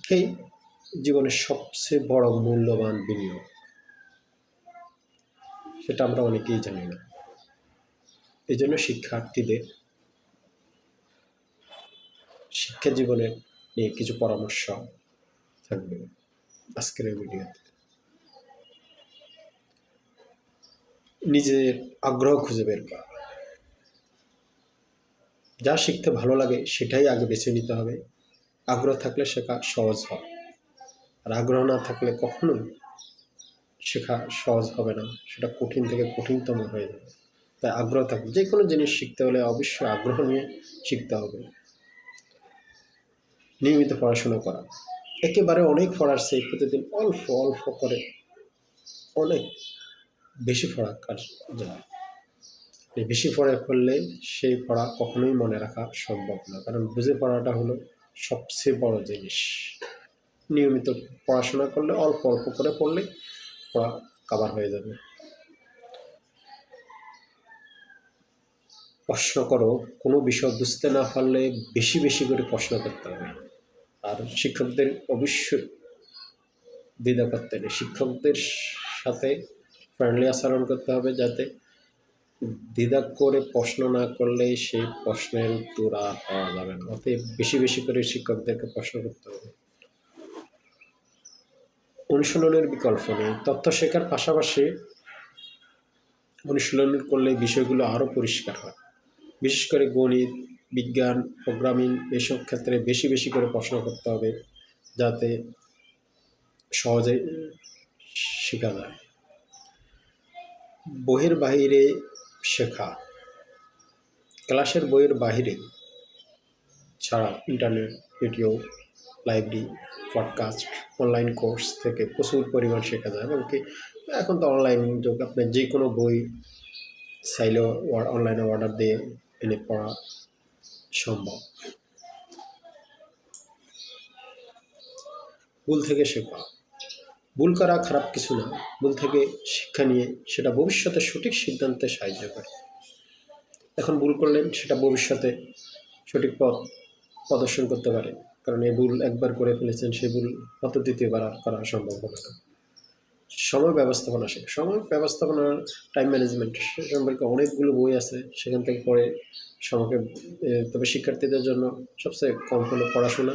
এই জীবনের সবচেয়ে বড় মূল্যবান বিনিয়োগ, সেটা আমরা অনেকেই জানি না। এই জন্য শিক্ষার্থীদের শিক্ষা জীবনে নিয়ে কিছু পরামর্শ থাকবে আজকের এই ভিডিওতে। নিজের আগ্রহ খুঁজে বের করা, যা শিখতে ভালো লাগে সেটাই আগে বেছে নিতে হবে। আগ্রহ থাকলে শেখা সহজ হয়, আর আগ্রহ না থাকলে কখনোই শেখা সহজ হবে না, সেটা কঠিন থেকে কঠিনতম হয়ে যাবে। তাই আগ্রহ থাকবে, যে কোনো জিনিস শিখতে হলে অবশ্যই আগ্রহ নিয়ে শিখতে হবে। নিয়মিত পড়াশোনা করা, একেবারে অনেক পড়ার চেয়ে প্রতিদিন অল্প অল্প করে অনেক বেশি পড়া কাজ যায়। বেশি পড়লে সেই পড়া কখনোই মনে রাখা সম্ভব না, কারণ বুঝে পড়াটা হলো সবচেয়ে বড় জিনিস। নিয়মিত পড়াশোনা করলে অল্প অল্প করে পড়লে পড়া কভার হয়ে যাবে। প্রশ্ন করো, কোনো বিষয় বুঝতে না পারলে বেশি বেশি করে প্রশ্ন করতে হবে। আর শিক্ষকদের অবশ্যই দ্বিধা করতে নেই, শিক্ষকদের সাথে ফ্রেন্ডলি আচরণ করতে হবে, যাতে দ্বিধা করে প্রশ্ন না করলে সেই প্রশ্নের উত্তর আর পাওয়া যাবে না। অতএব বেশি বেশি করে শিক্ষকদেরকে প্রশ্ন করতে হবে। অনুশীলনের বিকল্প নেই, তথ্য শেখার পাশাপাশি অনুশীলন করলে বিষয়গুলো আরও পরিষ্কার হয়। বিশেষ করে গণিত, বিজ্ঞান, প্রোগ্রামিং এসব ক্ষেত্রে বেশি বেশি করে প্রশ্ন করতে হবে, যাতে সহজে শেখা যায়। বইয়ের বাহিরে শেখা, ক্লাসের বইয়ের বাহিরে ছাড়া internet, video, library, podcast, online course থেকে প্রচুর পরিমাণ শেখা যায়। এবং কি এখন তো অনলাইন যুগ, আপনি যে কোনো বই চাইলেও অনলাইনে অর্ডার দিয়ে এনে পড়া সম্ভব। ভুল থেকে শেখা, ভুল করা খারাপ কিছু না, ভুল থেকে শিক্ষা নিয়ে সেটা ভবিষ্যতে সঠিক সিদ্ধান্তে সাহায্য করে। এখন ভুল করলেন, সেটা ভবিষ্যতে সঠিক পথ প্রদর্শন করতে পারে, কারণ এই ভুল একবার করে ফেলেছেন, সেই ভুল হয়তো দ্বিতীয়বার আর করা সম্ভব হবে না। সময় ব্যবস্থাপনা শেখা, সময় ব্যবস্থাপনা, টাইম ম্যানেজমেন্ট সে সম্পর্কে অনেকগুলো বই আছে, সেখান থেকে পড়ে সময়কে তবে শিক্ষার্থীদের জন্য সবচেয়ে কম হলো পড়াশোনা,